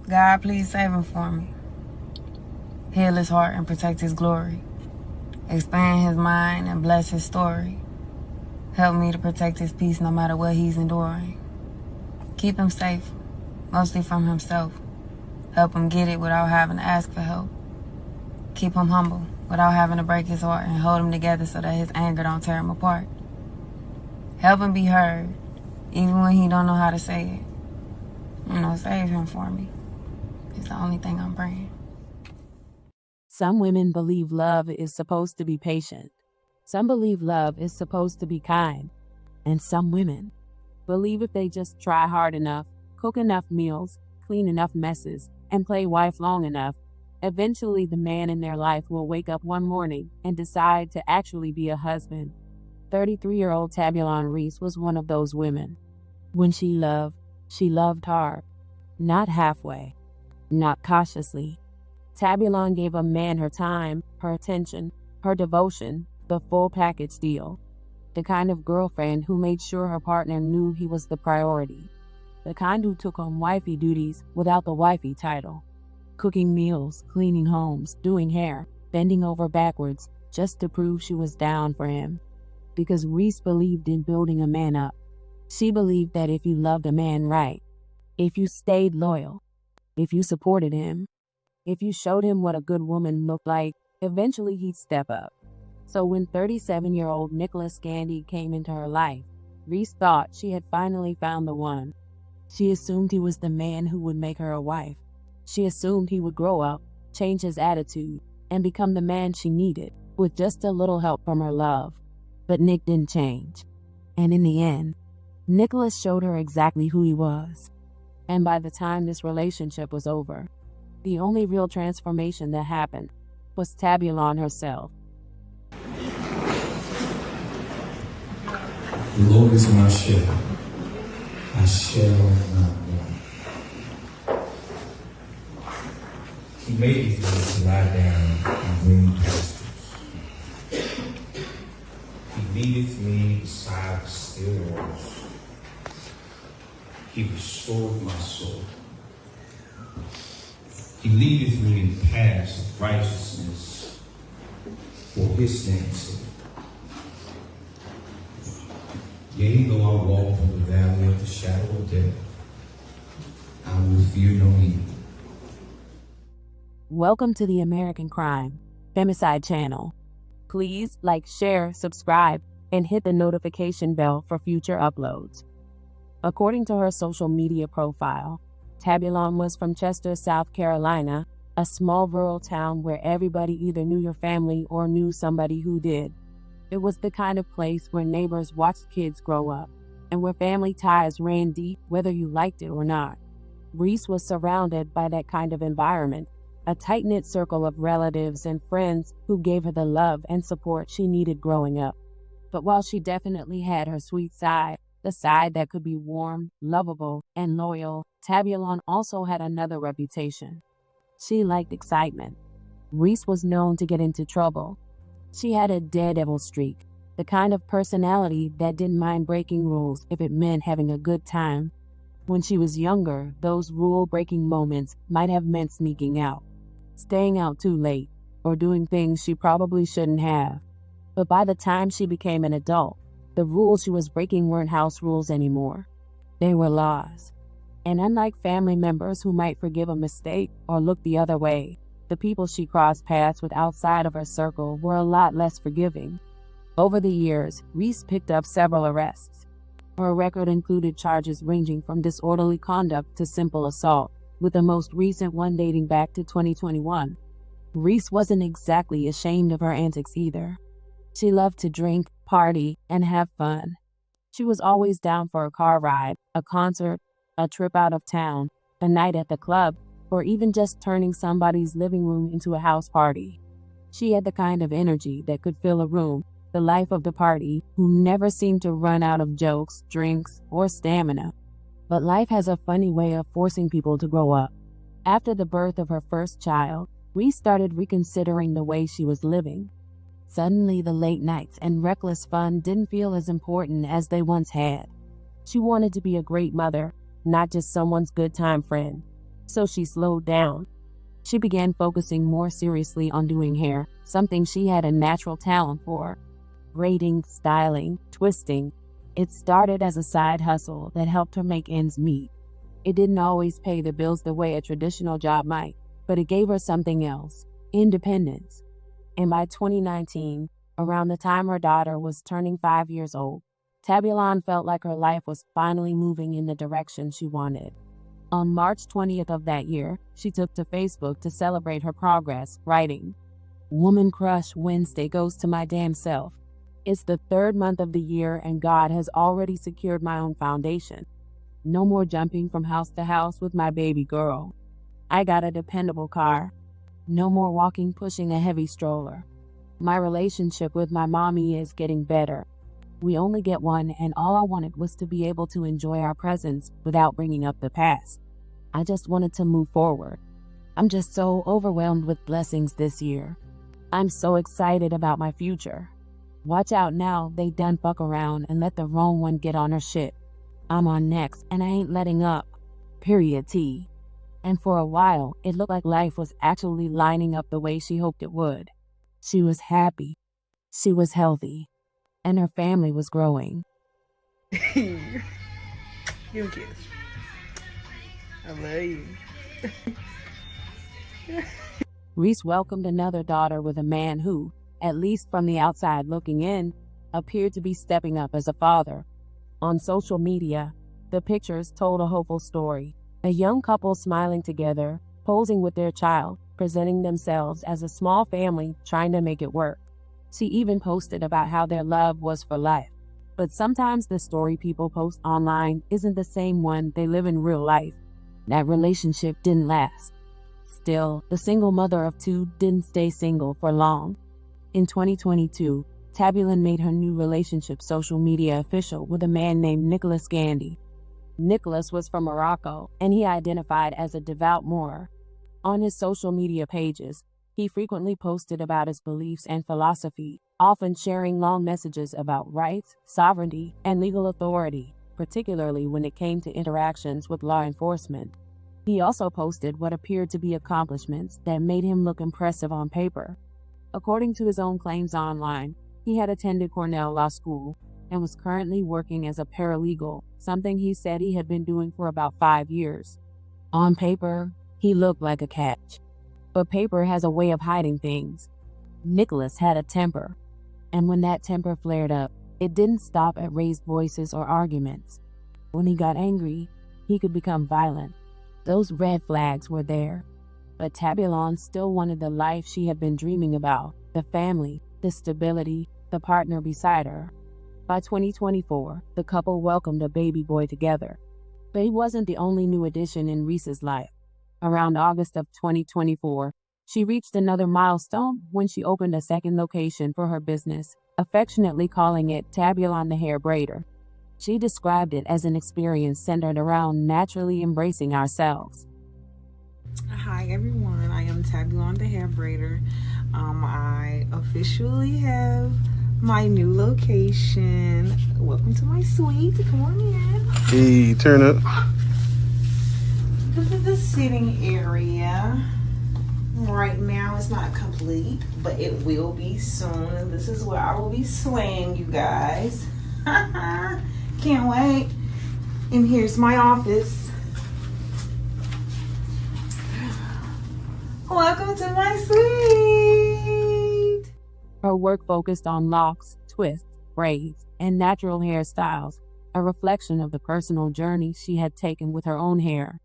God, please save him for me. Heal his heart and protect his glory. Expand his mind and bless his story. Help me to protect his peace no matter what he's enduring. Keep him safe, mostly from himself. Help him get it without having to ask for help. Keep him humble without having to break his heart, and hold him together so that his anger don't tear him apart. Help him be heard, even when he don't know how to say it. Save him for me. It's the only thing I'm praying. Some women believe love is supposed to be patient. Some believe love is supposed to be kind. And some women believe if they just try hard enough, cook enough meals, clean enough messes, and play wife long enough, eventually the man in their life will wake up one morning and decide to actually be a husband. 33-year-old Tabulon Reece was one of those women. When she loved hard, not halfway, not cautiously. Tabulon gave a man her time, her attention, her devotion, the full package deal. The kind of girlfriend who made sure her partner knew he was the priority. The kind who took on wifey duties without the wifey title. Cooking meals, cleaning homes, doing hair, bending over backwards just to prove she was down for him. Because Reece believed in building a man up. She believed that if you loved a man right, if you stayed loyal, if you supported him, if you showed him what a good woman looked like, eventually he'd step up. So when 37-year-old Nicholas Gandy came into her life, Reece thought she had finally found the one. She assumed he was the man who would make her a wife. She assumed he would grow up, change his attitude, and become the man she needed, with just a little help from her love. But Nick didn't change. And in the end, Nicholas showed her exactly who he was. And by the time this relationship was over, the only real transformation that happened was Tabulon herself. The Lord is my shepherd, I shall not want. He maketh me to lie down in green pastures. He leadeth me beside the still waters. He restoreth my soul. He leadeth me in paths of righteousness for his name's sake. Yea, though I walk through the valley of the shadow of death, I will fear no evil. Welcome to the American Crime Femicide channel. Please like, share, subscribe, and hit the notification bell for future uploads. According to her social media profile, Tabulon was from Chester, South Carolina, a small rural town where everybody either knew your family or knew somebody who did. It was the kind of place where neighbors watched kids grow up, and where family ties ran deep whether you liked it or not. Reece was surrounded by that kind of environment, a tight-knit circle of relatives and friends who gave her the love and support she needed growing up. But while she definitely had her sweet side, the side that could be warm, lovable, and loyal, Tabulon also had another reputation. She liked excitement. Reece was known to get into trouble. She had a daredevil streak, the kind of personality that didn't mind breaking rules if it meant having a good time. When she was younger, those rule-breaking moments might have meant sneaking out, staying out too late, or doing things she probably shouldn't have. But by the time she became an adult, the rules she was breaking weren't house rules anymore. They were laws. And unlike family members who might forgive a mistake or look the other way, the people she crossed paths with outside of her circle were a lot less forgiving. Over the years, Reece picked up several arrests. Her record included charges ranging from disorderly conduct to simple assault, with the most recent one dating back to 2021. Reece wasn't exactly ashamed of her antics either. She loved to drink, party, and have fun. She was always down for a car ride, a concert, a trip out of town, a night at the club, or even just turning somebody's living room into a house party. She had the kind of energy that could fill a room, the life of the party, who never seemed to run out of jokes, drinks, or stamina. But life has a funny way of forcing people to grow up. After the birth of her first child, Reece started reconsidering the way she was living. Suddenly, the late nights and reckless fun didn't feel as important as they once had. She wanted to be a great mother, not just someone's good time friend. So she slowed down. She began focusing more seriously on doing hair, something she had a natural talent for. Braiding, styling, twisting. It started as a side hustle that helped her make ends meet. It didn't always pay the bills the way a traditional job might, but it gave her something else: independence. And by 2019, around the time her daughter was turning 5 years old, Tabulon felt like her life was finally moving in the direction she wanted. On March 20th of that year, she took to Facebook to celebrate her progress, writing, "Woman Crush Wednesday goes to my damn self. It's the 3rd month of the year and God has already secured my own foundation. No more jumping from house to house with my baby girl. I got a dependable car. No more walking pushing a heavy stroller. My relationship with my mommy is getting better. We only get one, and all I wanted was to be able to enjoy our presence without bringing up the past. I just wanted to move forward. I'm just so overwhelmed with blessings this year. I'm so excited about my future. Watch out now, they done fuck around and let the wrong one get on her shit. I'm on next, and I ain't letting up. Period T." And for a while, it looked like life was actually lining up the way she hoped it would. She was happy. She was healthy. And her family was growing. Give a kiss. I love you. Reece welcomed another daughter with a man who, at least from the outside looking in, appeared to be stepping up as a father. On social media, the pictures told a hopeful story. A young couple smiling together, posing with their child, presenting themselves as a small family trying to make it work. She even posted about how their love was for life. But sometimes the story people post online isn't the same one they live in real life. That relationship didn't last. Still, the single mother of 2 didn't stay single for long. In 2022, Tabulon made her new relationship social media official with a man named Nicholas Gandy. Nicholas was from Morocco, and he identified as a devout Moor. On his social media pages, he frequently posted about his beliefs and philosophy, often sharing long messages about rights, sovereignty, and legal authority, particularly when it came to interactions with law enforcement. He also posted what appeared to be accomplishments that made him look impressive on paper. According to his own claims online, he had attended Cornell Law School and was currently working as a paralegal, something he said he had been doing for about 5 years. On paper, he looked like a catch. But paper has a way of hiding things. Nicholas had a temper, and when that temper flared up, it didn't stop at raised voices or arguments. When he got angry, he could become violent. Those red flags were there. But Tabulon still wanted the life she had been dreaming about, the family, the stability, the partner beside her. By 2024, the couple welcomed a baby boy together. But he wasn't the only new addition in Reece's life. Around August of 2024, she reached another milestone when she opened a second location for her business, affectionately calling it Tabulon the Hair Braider. She described it as an experience centered around naturally embracing ourselves. Hi everyone, I am Tabulon the Hair Braider. I officially have my new location. Welcome to my suite. Come on in. Hey, turn up. This is the sitting area. Right now it's not complete, but it will be soon. And this is where I will be swaying you guys. Can't wait. And here's my office. Welcome to my suite. Her work focused on locks, twists, braids, and natural hairstyles, a reflection of the personal journey she had taken with her own hair.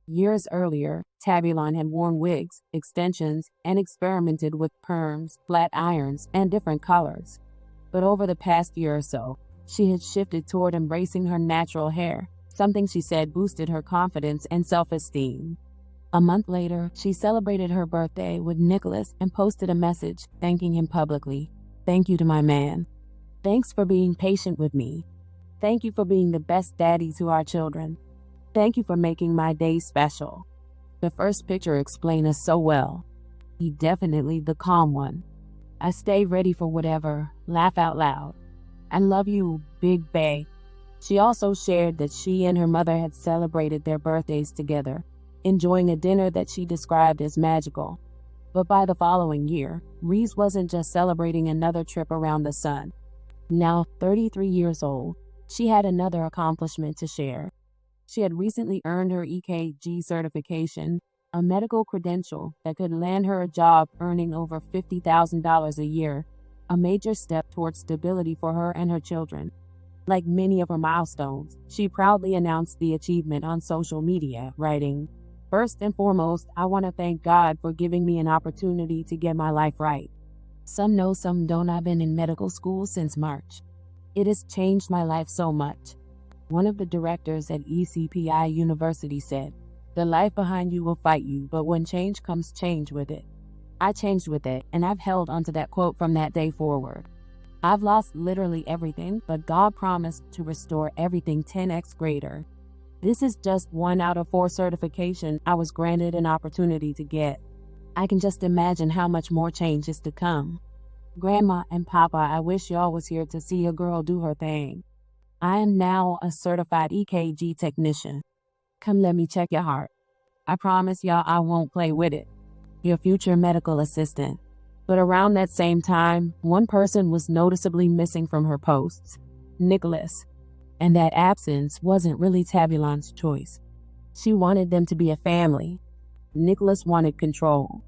Years earlier, Tabulon had worn wigs, extensions, and experimented with perms, flat irons, and different colors. But over the past year or so, she had shifted toward embracing her natural hair, something she said boosted her confidence and self-esteem. A month later, she celebrated her birthday with Nicholas and posted a message thanking him publicly. "Thank you to my man. Thanks for being patient with me. Thank you for being the best daddy to our children. Thank you for making my day special." The first picture explained us so well. He definitely the calm one. "I stay ready for whatever, laugh out loud. I love you, Big Bae." She also shared that she and her mother had celebrated their birthdays together, enjoying a dinner that she described as magical. But by the following year, Reece wasn't just celebrating another trip around the sun. Now 33 years old, she had another accomplishment to share. She had recently earned her EKG certification, a medical credential that could land her a job earning over $50,000 a year, a major step towards stability for her and her children. Like many of her milestones, she proudly announced the achievement on social media, writing, "First and foremost, I want to thank God for giving me an opportunity to get my life right. Some know, some don't. I've been in medical school since March. It has changed my life so much." One of the directors at ECPI University said, "The life behind you will fight you, but when change comes, change with it." I changed with it, and I've held onto that quote from that day forward. I've lost literally everything, but God promised to restore everything 10x greater. This is just 1 out of 4 certification I was granted an opportunity to get. I can just imagine how much more change is to come. Grandma and Papa, I wish y'all was here to see a girl do her thing. I am now a certified EKG technician. Come let me check your heart. I promise y'all I won't play with it. Your future medical assistant. But around that same time, one person was noticeably missing from her posts, Nicholas. And that absence wasn't really Tabulon's choice. She wanted them to be a family. Nicholas wanted control.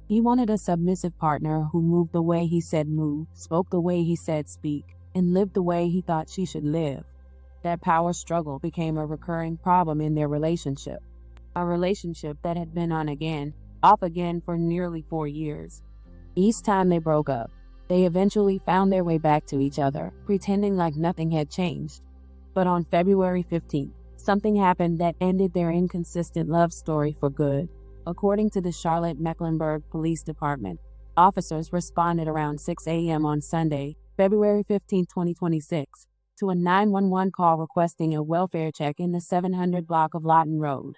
He wanted a submissive partner who moved the way he said move, spoke the way he said speak, and lived the way he thought she should live. That power struggle became a recurring problem in their relationship. A relationship that had been on again, off again for nearly 4 years. Each time they broke up, they eventually found their way back to each other, pretending like nothing had changed. But on February 15th, something happened that ended their inconsistent love story for good. According to the Charlotte-Mecklenburg Police Department, officers responded around 6 a.m. on Sunday, February 15, 2026, to a 911 call requesting a welfare check in the 700 block of Lawton Road.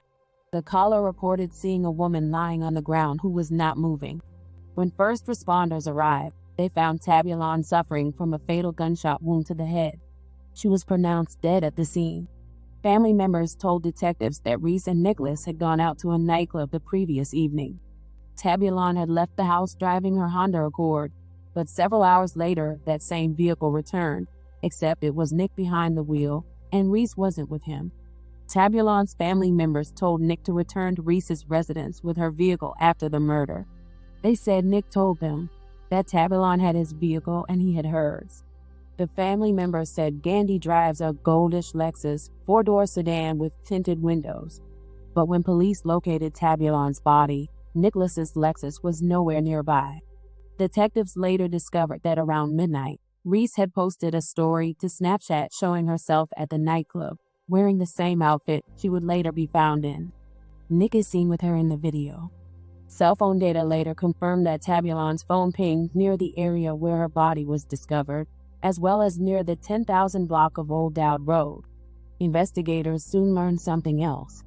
The caller reported seeing a woman lying on the ground who was not moving. When first responders arrived, they found Tabulon suffering from a fatal gunshot wound to the head. She was pronounced dead at the scene. Family members told detectives that Reece and Nicholas had gone out to a nightclub the previous evening. Tabulon had left the house driving her Honda Accord, but several hours later, that same vehicle returned, except it was Nick behind the wheel, and Reece wasn't with him. Tabulon's family members told Nick to return to Reece's residence with her vehicle after the murder. They said Nick told them that Tabulon had his vehicle and he had hers. The family members said Gandy drives a goldish Lexus 4-door sedan with tinted windows. But when police located Tabulon's body, Nicholas's Lexus was nowhere nearby. Detectives later discovered that around midnight, Reece had posted a story to Snapchat showing herself at the nightclub, wearing the same outfit she would later be found in. Nick is seen with her in the video. Cell phone data later confirmed that Tabulon's phone pinged near the area where her body was discovered, as well as near the 10,000 block of Old Dowd Road. Investigators soon learned something else.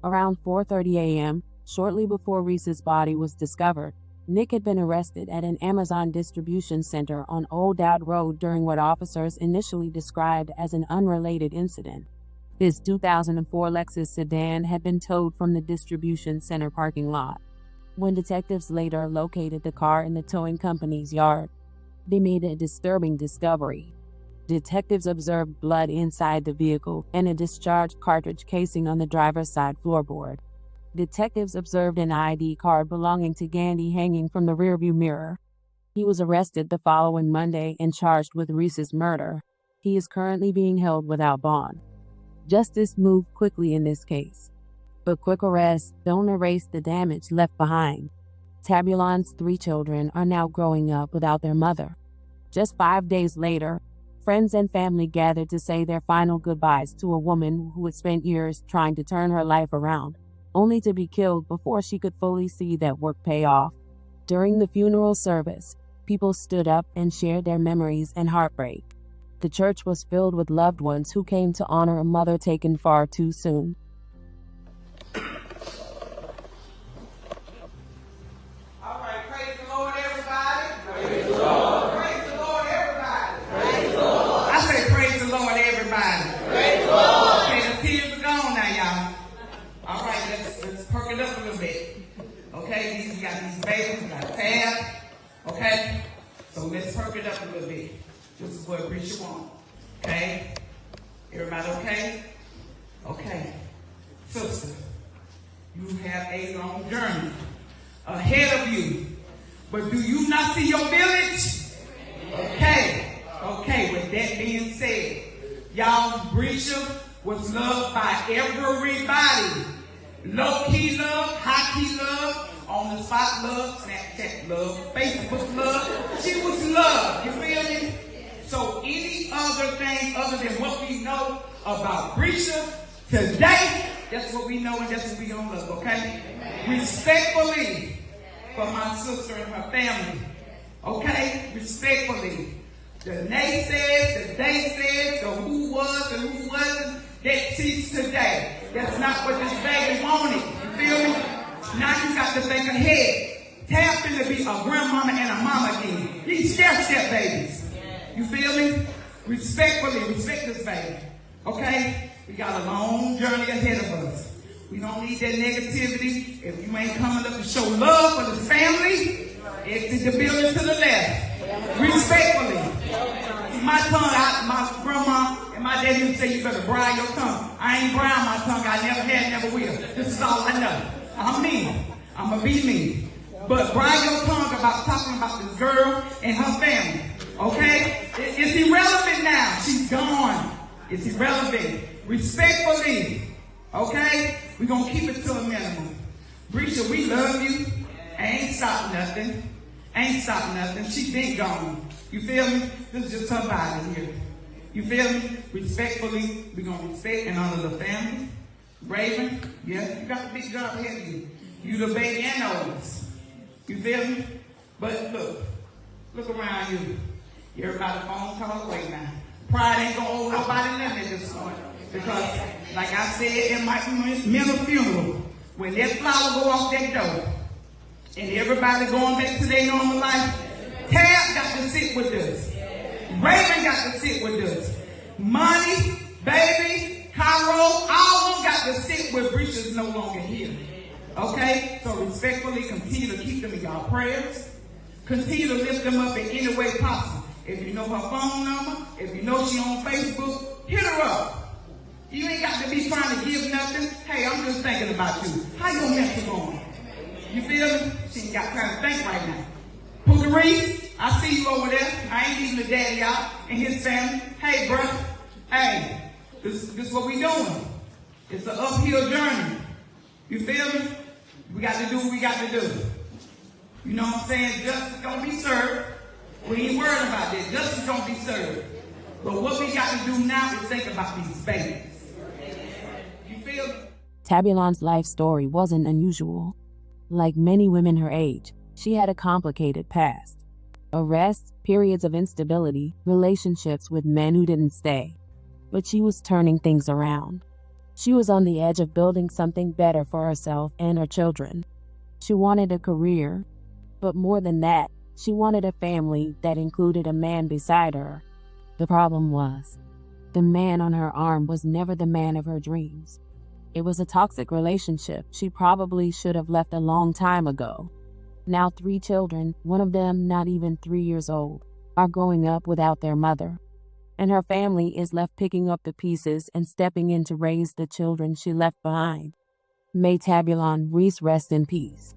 Around 4:30 a.m., shortly before Reece's body was discovered, Nick had been arrested at an Amazon distribution center on Old Dowd Road during what officers initially described as an unrelated incident. His 2004 Lexus sedan had been towed from the distribution center parking lot. When detectives later located the car in the towing company's yard, they made a disturbing discovery. Detectives observed blood inside the vehicle and a discharged cartridge casing on the driver's side floorboard. Detectives observed an ID card belonging to Gandy hanging from the rearview mirror. He was arrested the following Monday and charged with Reece's murder. He is currently being held without bond. Justice moved quickly in this case. But quick arrests don't erase the damage left behind. Tabulon's 3 children are now growing up without their mother. Just 5 days later, friends and family gathered to say their final goodbyes to a woman who had spent years trying to turn her life around, only to be killed before she could fully see that work pay off. During the funeral service, people stood up and shared their memories and heartbreak. The church was filled with loved ones who came to honor a mother taken far too soon. Perk it Okay, you got these babies, you got Tab. Okay, so let's perk it up a little bit. This is what Risha wants. Okay, everybody okay? Okay, sister, you have a long journey ahead of you, but do you not see your village? Okay, with that being said, y'all, Risha was loved by everybody. Low-key love, high-key love, on-the-spot love, Snapchat love, Facebook love. She was loved, you feel me? So any other thing other than what we know about Risha today, that's what we know and that's what we gonna love, okay? Respectfully for my sister and her family, okay? Respectfully. The naysayers, the they said, the who was and who wasn't, that ceased today. That's not what this baby wanted. You feel me? Now you got to think ahead. Tab finna be a grandmama and a mama again. These step babies. You feel me? Respectfully, respect this baby. Okay? We got a long journey ahead of us. We don't need that negativity. If you ain't coming up to show love for this family, exit the building to the left. Respectfully. My tongue, my grandma and my daddy used to say you better bridle your tongue. I ain't bridle my tongue. I never had, never will. This is all I know. I'm mean. I'm going to be mean. But bridle your tongue about talking about this girl and her family. Okay? It's irrelevant now. She's gone. It's irrelevant. Respectfully. Okay? We're going to keep it to a minimum. Risha, we love you. Ain't stop nothing. Ain't stop nothing. She been gone. You feel me? This is just somebody here. You feel me? Respectfully, we're going to respect and honor the family. Raven, yeah, you got the big job ahead of you. You the baby and oldest. You feel me? But look around you. Everybody phone call away now. Pride ain't going to hold nobody nothing at this point. Because, like I said in my mental funeral, when that flower go off that door, and everybody going back to their normal life, Tab got to sit with us. Raven got to sit with us. Money, baby, Cairo, all of them got to sit with Risha's no longer here. Okay? So respectfully, continue to keep them in y'all prayers. Continue to lift them up in any way possible. If you know her phone number, if you know she on Facebook, hit her up. You ain't got to be trying to give nothing. Hey, I'm just thinking about you. How your mental going? You feel me? She ain't got time to think right now. Tabulon Reece, I see you over there. I ain't leaving the daddy out and his family. Hey, bro. Hey, this is what we doing. It's an uphill journey. You feel me? We got to do what we got to do. You know what I'm saying? Justice gonna be served. We ain't worried about that. Justice gonna be served. But what we got to do now is think about these babies. You feel me? Tabulon's life story wasn't unusual. Like many women her age, she had a complicated past. Arrests, periods of instability, relationships with men who didn't stay. But she was turning things around. She was on the edge of building something better for herself and her children. She wanted a career, but more than that, she wanted a family that included a man beside her. The problem was, the man on her arm was never the man of her dreams. It was a toxic relationship she probably should have left a long time ago. Now 3 children, one of them not even 3 years old, are growing up without their mother. And her family is left picking up the pieces and stepping in to raise the children she left behind. May Tabulon Reece rest in peace.